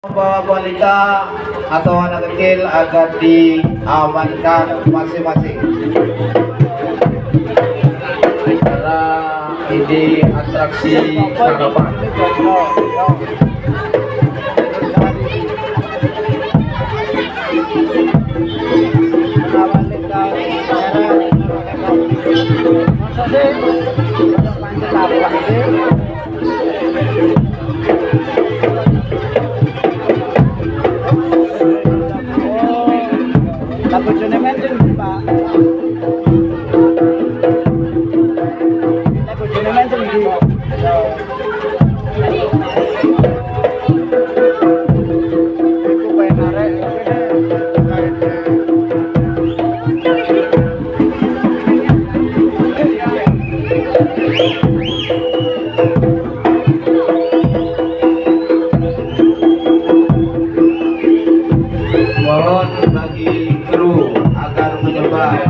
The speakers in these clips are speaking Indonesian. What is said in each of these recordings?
Membawa balita atau anak kecil agar diamankan masing-masing karena ini atraksi karapan. Mohon bagi kru agar menyebar.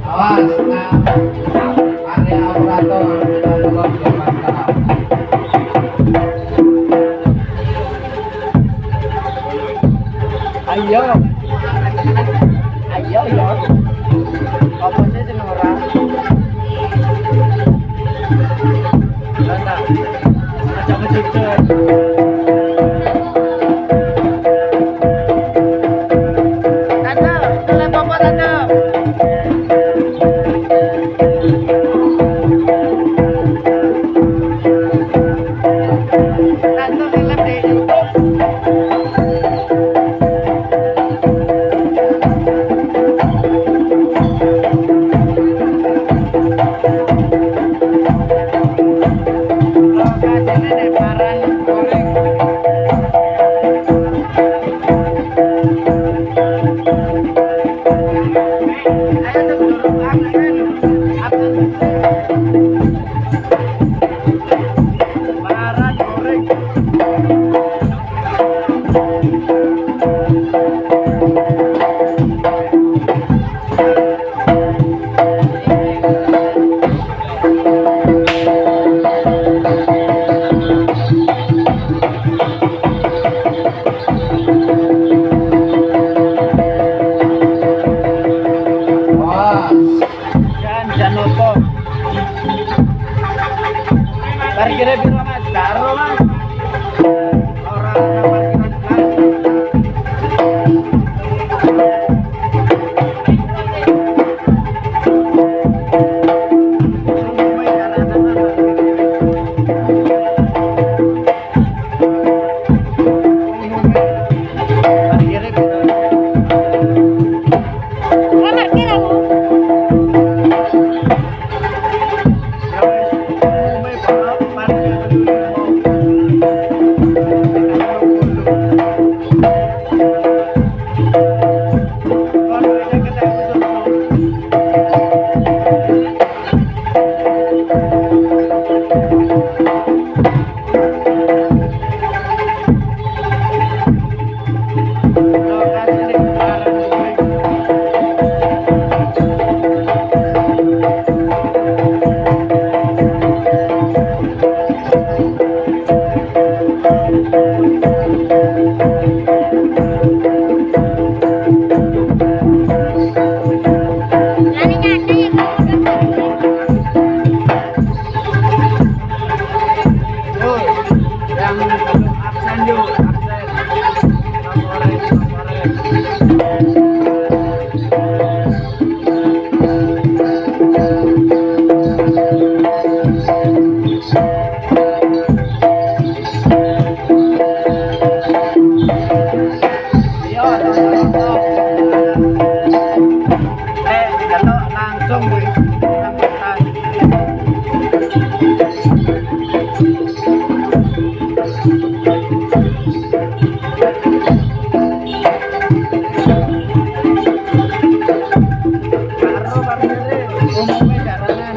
Awas, area operator tolong dimantap. Ayo, ayo, yo. Apa sih sing ora? Mana? Aja ngejujur. Tante, tolong papa tante. Tante film di YouTube. Jangan lupa. Parkirnya biru mas, karo mas. Orang parkiran Iya, rontok. Kalau langsung rambutan. Karo barire, umumnya jaranan.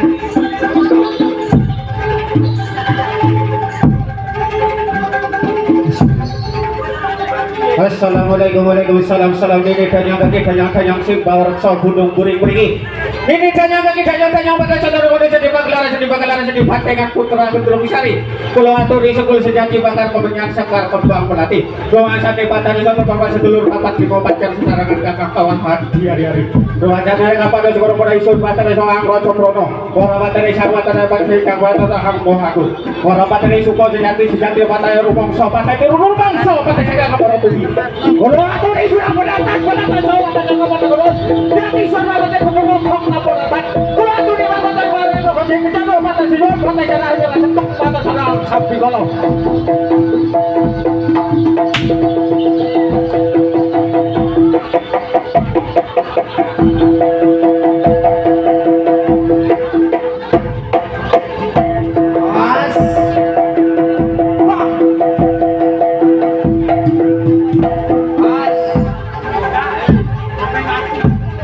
Assalamualaikum Waalaikumsalam salam ini kanyang simba reksa gunung buring buringi ini kanyang pada saudara pada jadi bakalan jadi patengan putra gendrung sari pulau aturi sekul sejati bakar kebenyan sekar kembang melati doa sate patani satu bapak sedulur papat lima pacar sesarangan kakak kawan hati hari-hari doa jana yang apa ada juga pada isun patani soang roco prono orang patani sarwa tanah patani kagwata taham bohaku orang patani suko sejati patani rupong so patani runung bangso patani segala orang tuhi kalau aku ini sudah mendatang pada masalah pada kepada Allah jadi suara pada pengomong laporan kalau aku di mana pada pada itu kalau kita tahu pada sini pada cara aja cepat pada sana sapi kalau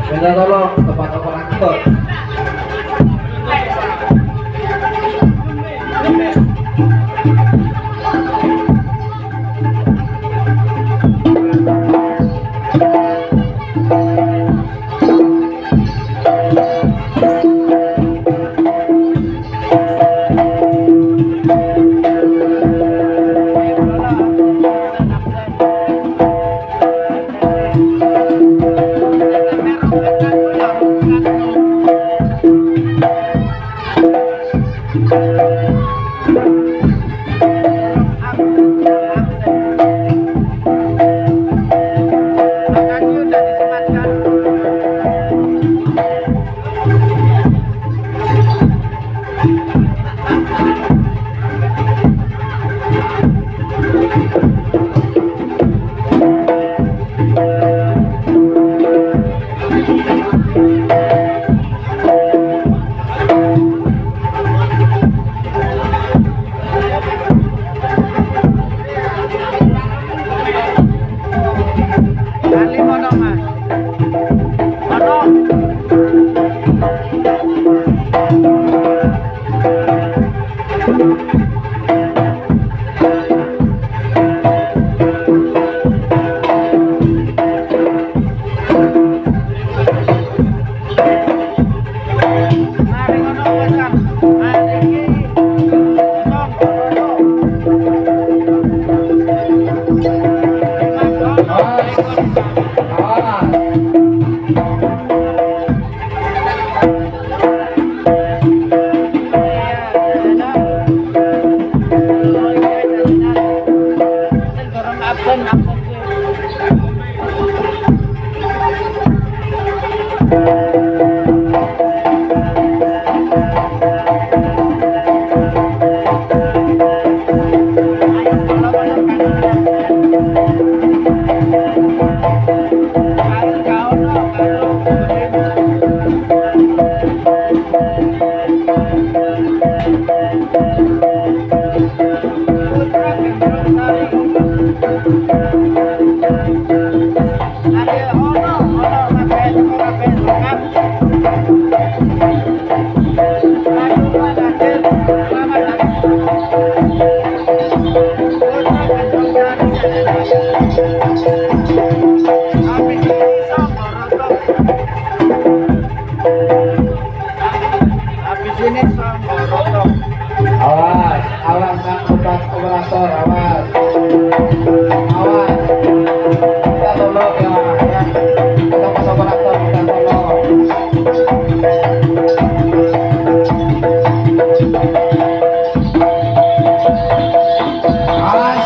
Minta tolong tempat operator. Makasih udah disematkan. Kali mono mas. Mono. Mari mono pasang. Mari ki. Awas, awas nak tempat operator, awas. Awas. Kita tolong ya. Tempat operator kita tolong. Awas.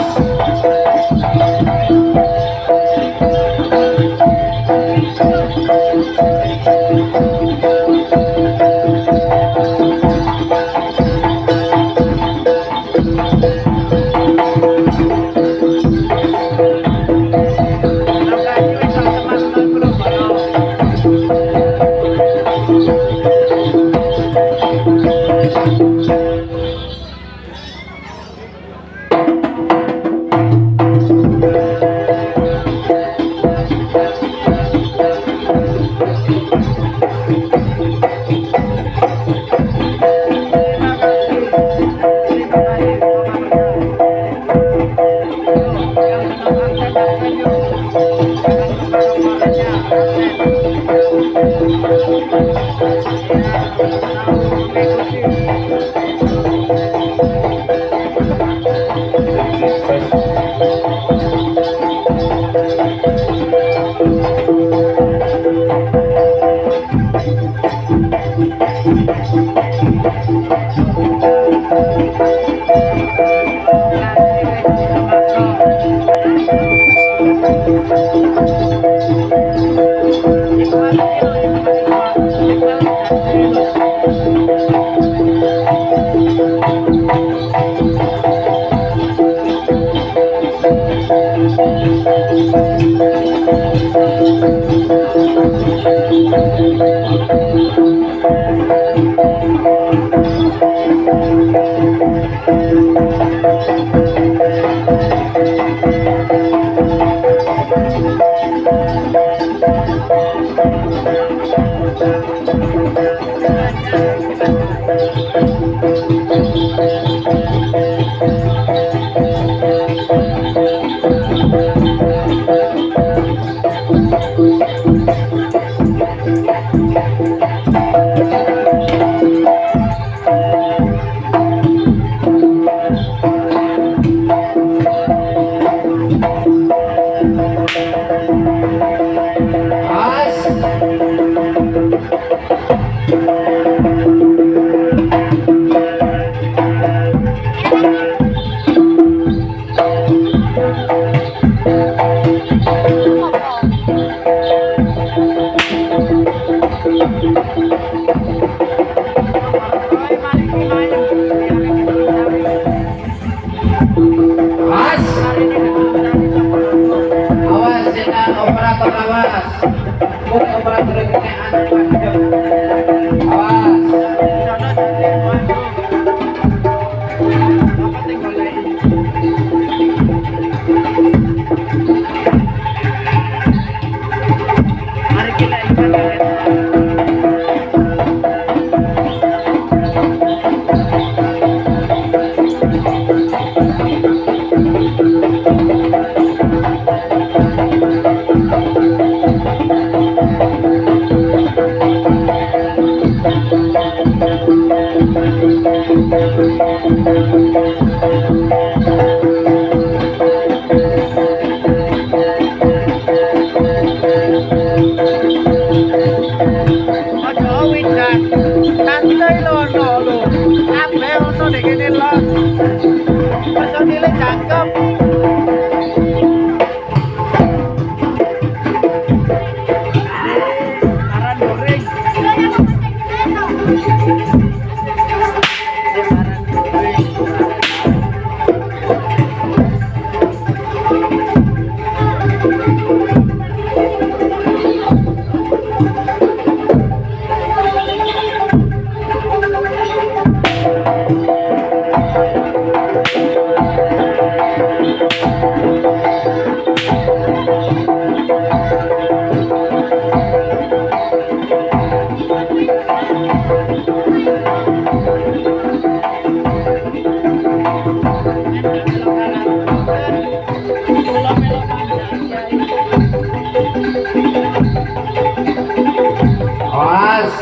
Awas,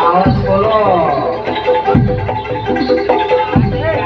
awas 10.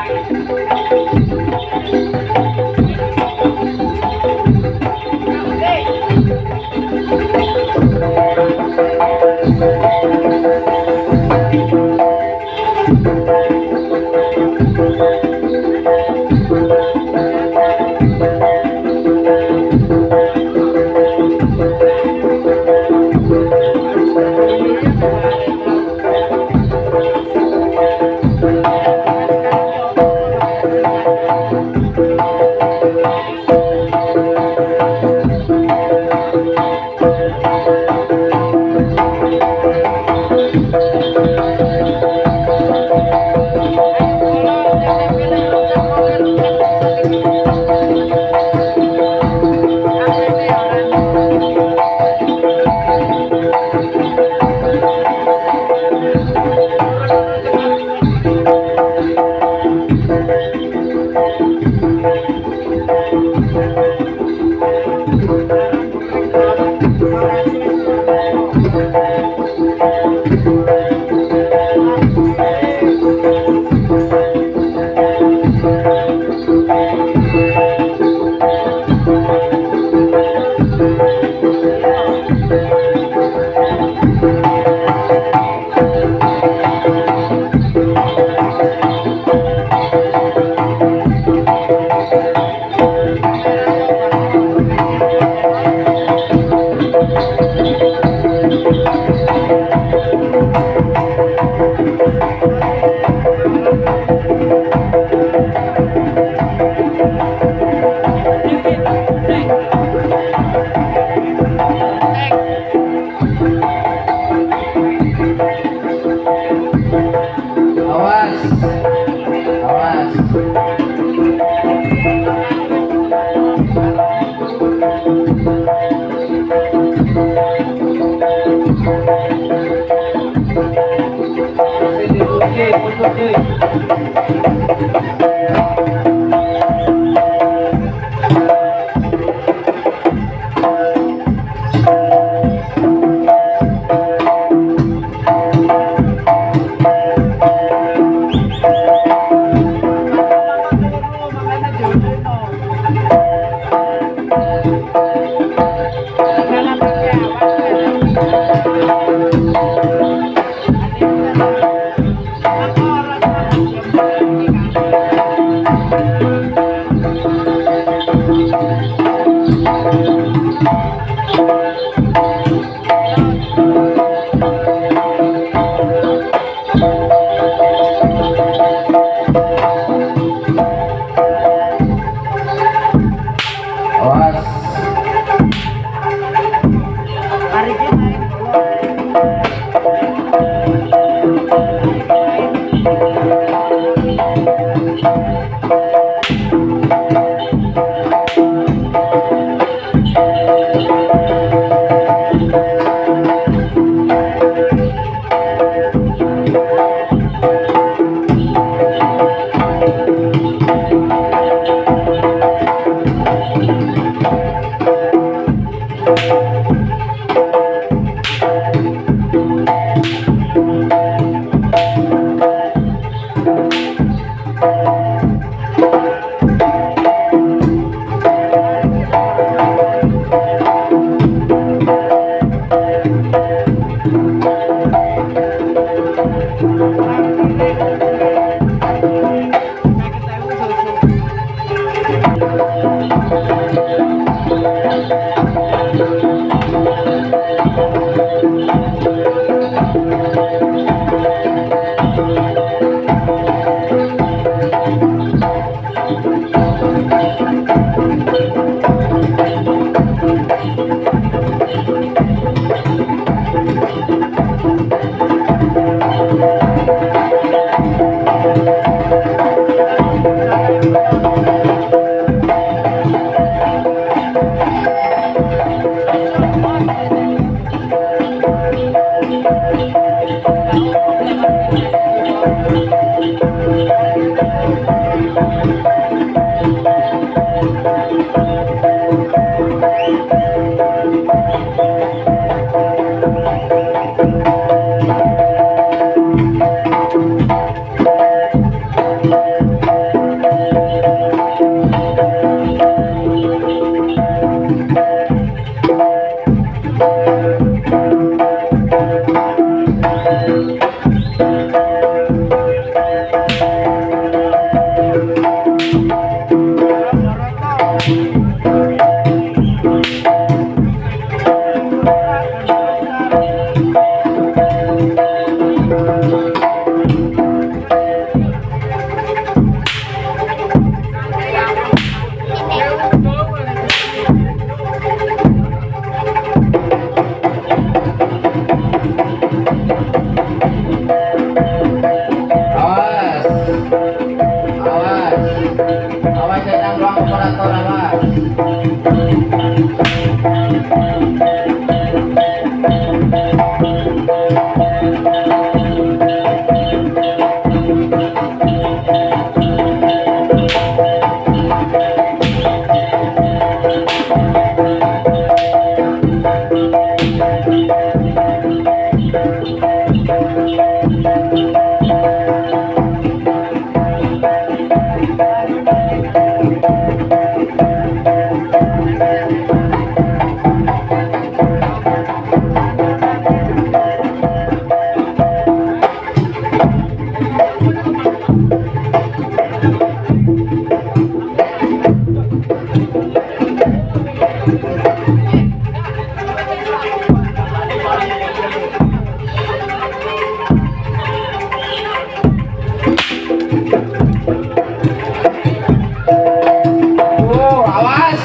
Awas.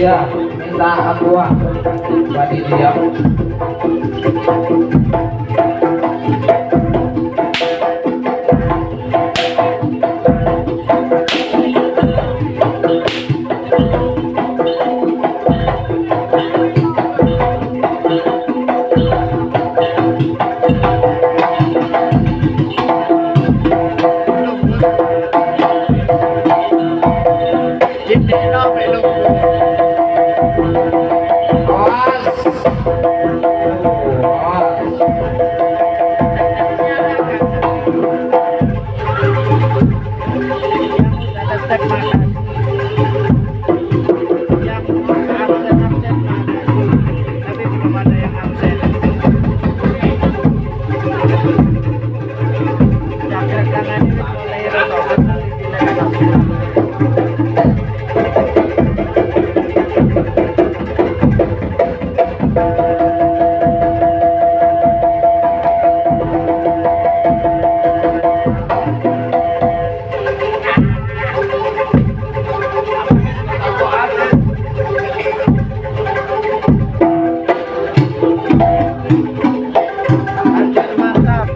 panitia minta aqua. Panitia. Hindi na may lungkot. Awas. Dadagdag matas. Yang absen matas. Tapi belum ada yang absen. Cakra tangan ini mulai rotok. Nanti tidak absen. Anjar mantap.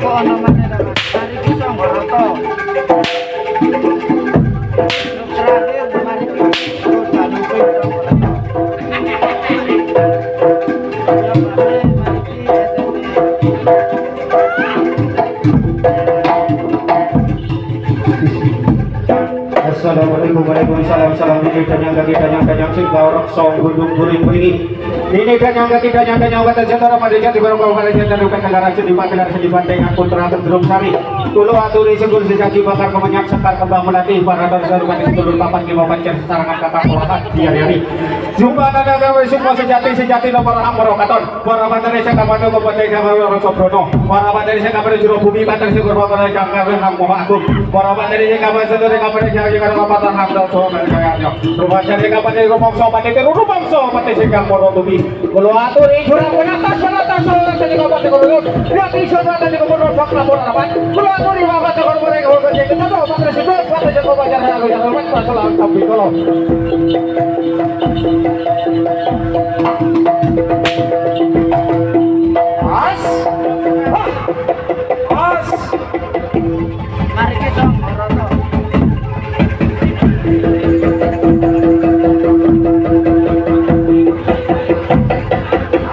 Kok namanya nama? Hari kita Moroto. Grup terakhir kemarin itu Danupe itu Moroto. Yang kemarin Mariki SSB. Assalamualaikum warahmatullahi wabarakatuh. Ini dan yang sing gaurok song gunung buring buringi. Ini dan yang kata jatara pada jati barang kau pada jatara lupa kendaraan sedipan dengan putra tendrum sari. Tulu aturi segul sejati bakar kemenyak sekar kembang melatih para dasar rumah turun papan lima pancar sesarangan kata pelahan hari-hari. Jumpa nada gawe semua sejati nomor amorokaton. Para bateri saya kapan kepada kawan Sobrono. Para bateri saya kapan juru bumi bateri syukur pada jangkar hang moha agung. Para bateri saya kapan sedore kapan jangan kapatan hang dal so kayaknya. Rumah cari kapan dari rumah so pati ke rumah so pati singkang moro tubi. Kalau aturi jurang penatas so tadi kapan di kolon. Ya bisa tadi kapan sok lapor apa. Kalau aturi bawa ke kolon mereka kerja kita tahu bateri syukur pati jago bajar harus jago masalah tapi kalau As, as, Mari kita Moroto.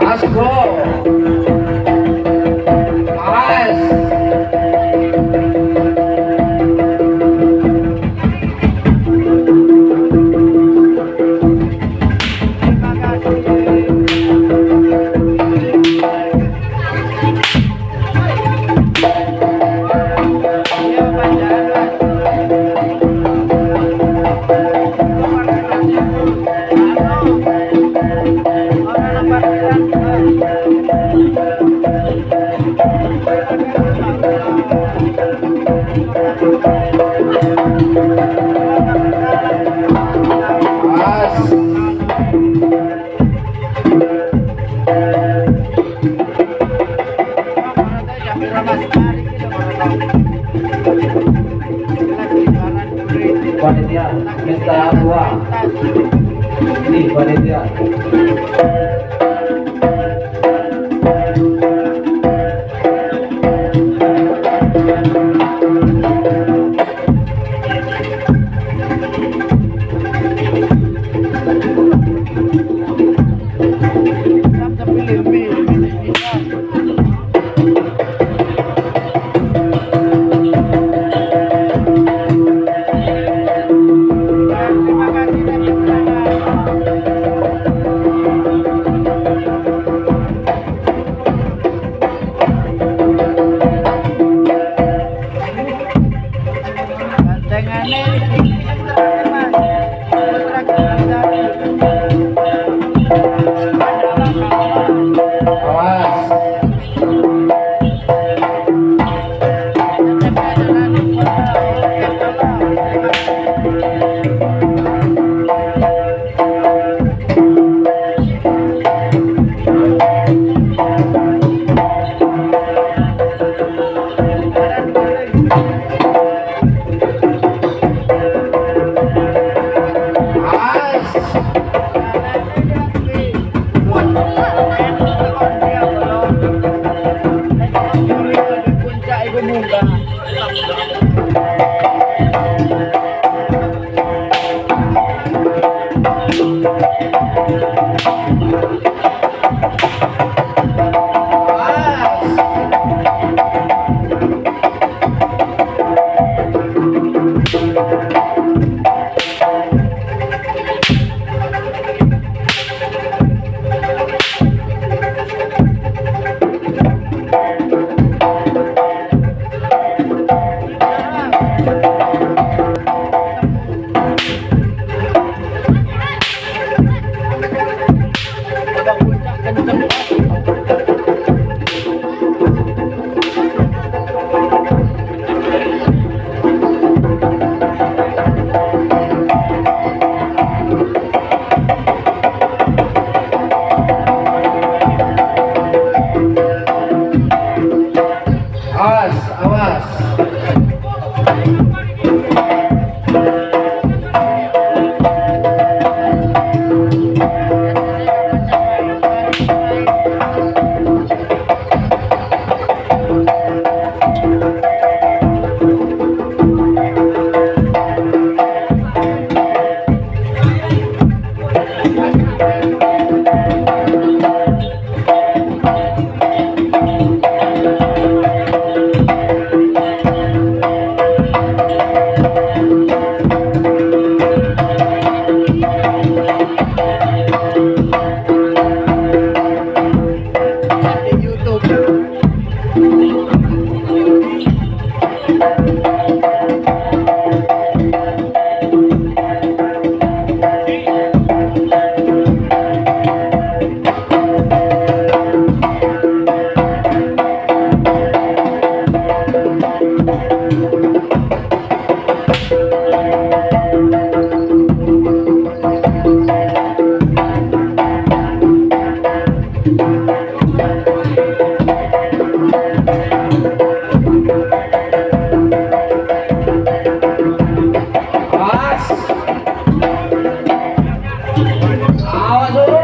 as bro, as. Terima kasih. Ya Panjalan. Orang lepas As. Panitia minta aqua. Ini panitia. Tengane Mas. Awas. Puncak ibu munggah. Puncak kenceng. Awas, awas. Di YouTube. Awas. Awas dulu.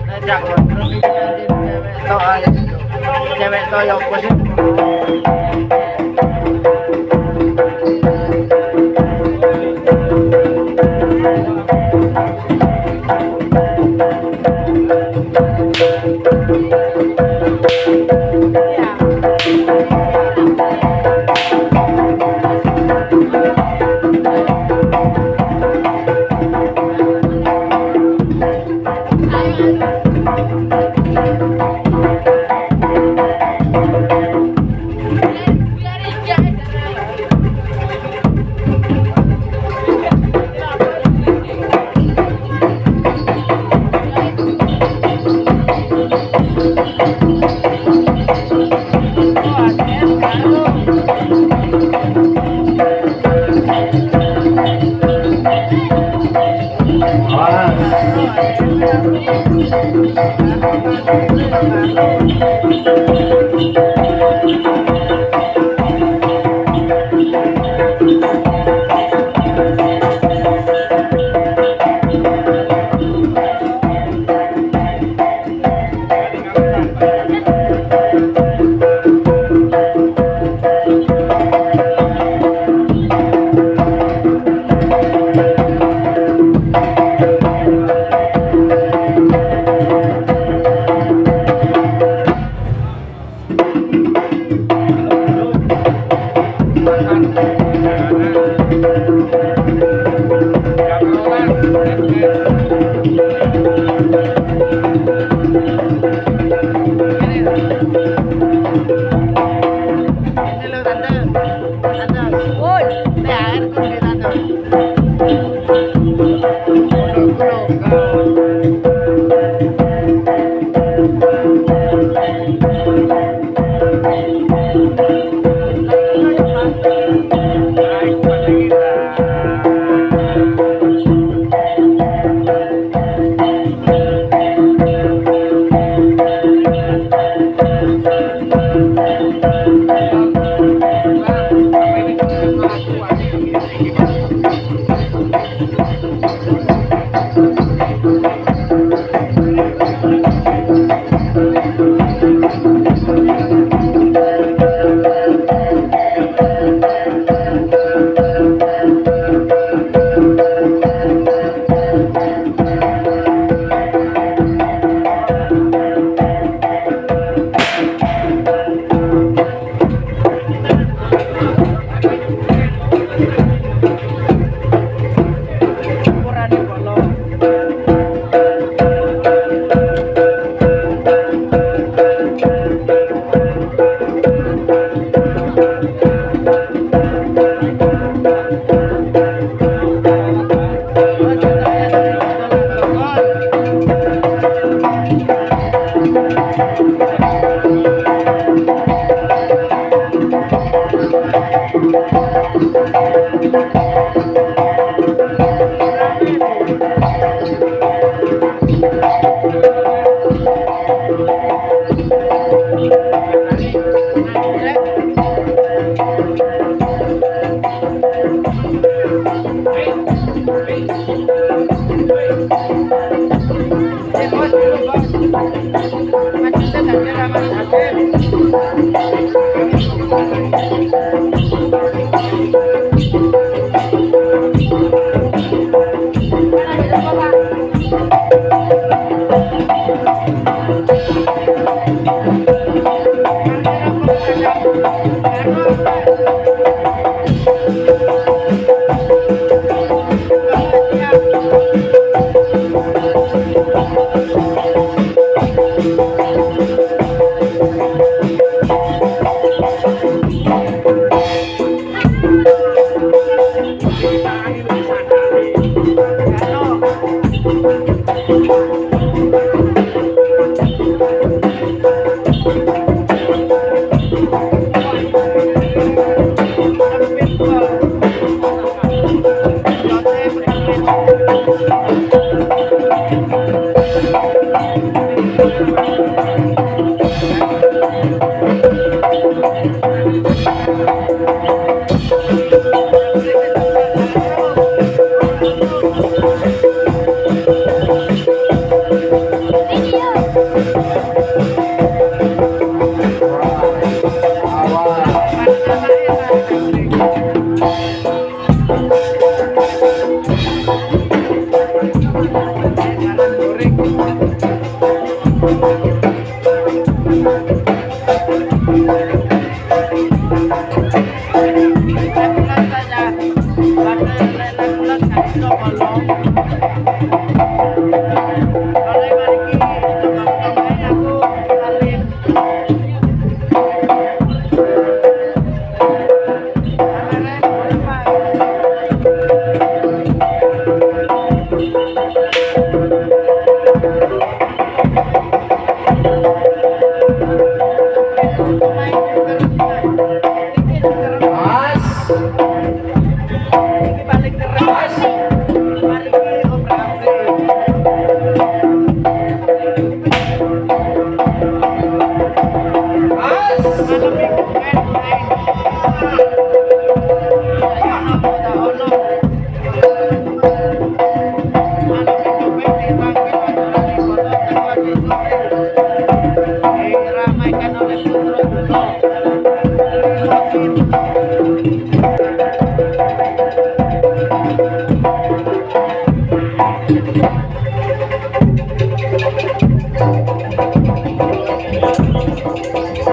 Ajak cewek toyok sih. Awas.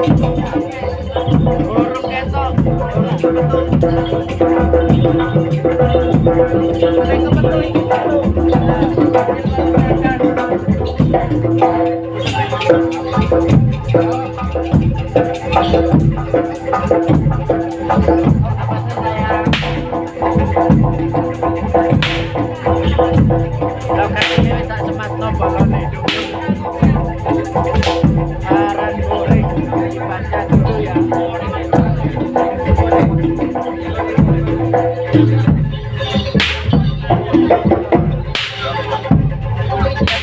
Burung ketok. Mereka betul itu betul. Lah kan ini tak sematno balone dulu. Aran goreng dibaca dulu ya.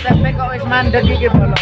SMP kok wis mandek iki bolong.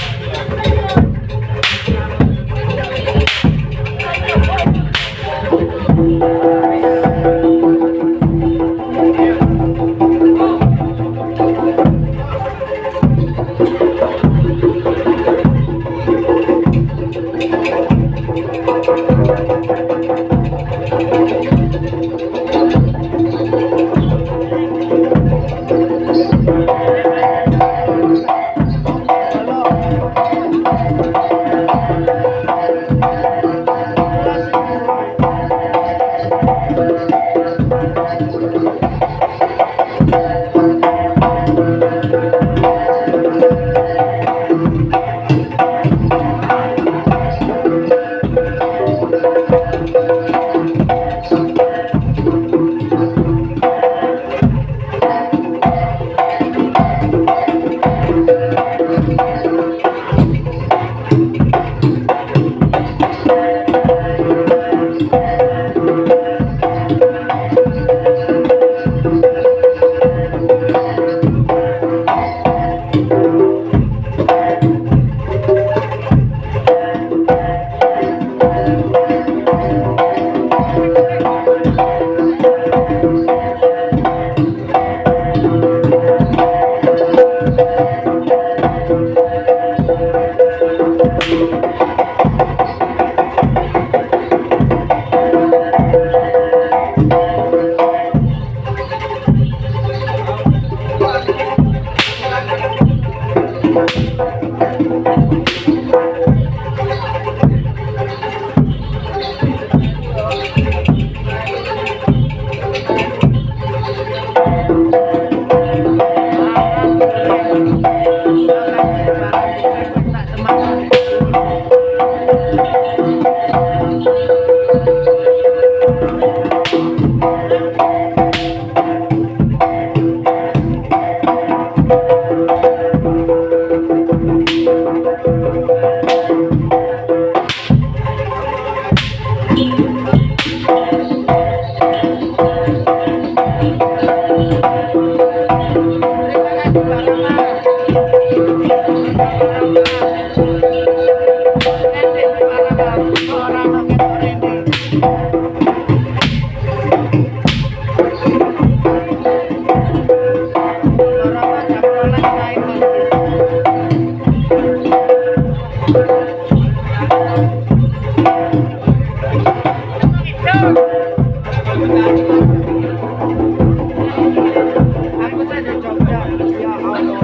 Aku saja Jogja, ya Allah.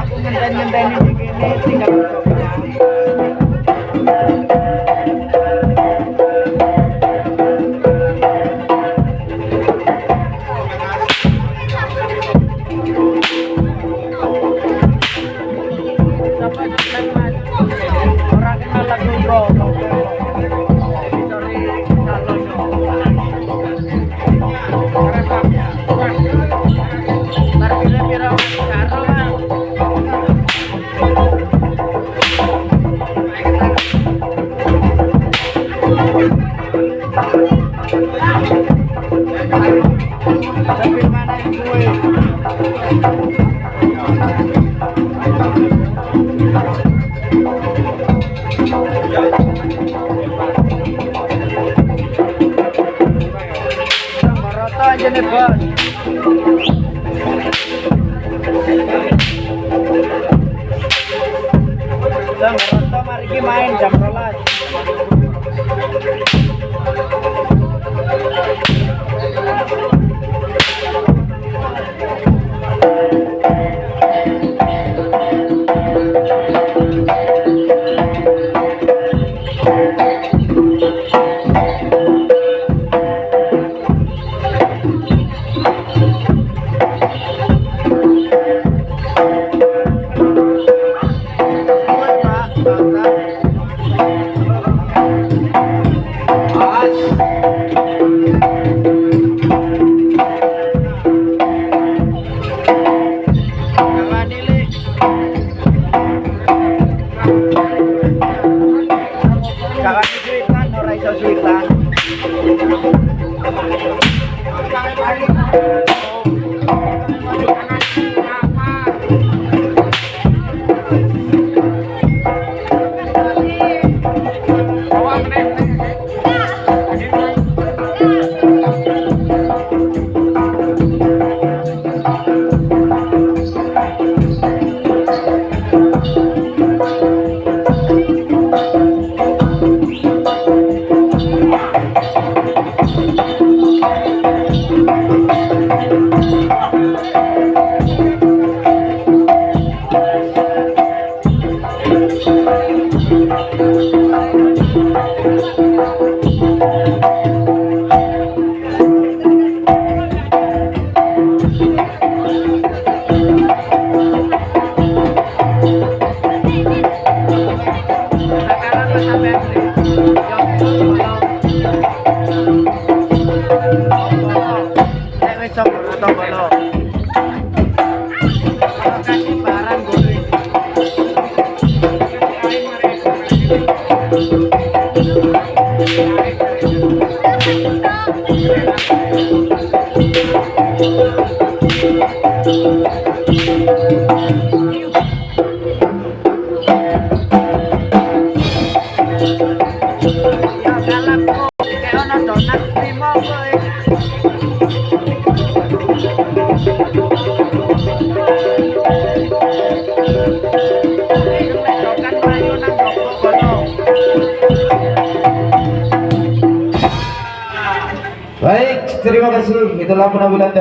Aku ngenteni di kene tinggal di Jogja. Sampai sampai Mas. Orang kenal lagu bro. Sorry, tapi mana gue? Roto aja nih bos. Roto mari kita main jam 12. Kakak suwitan, ora iso suwitan. Baik, terima kasih. Itulah penampilan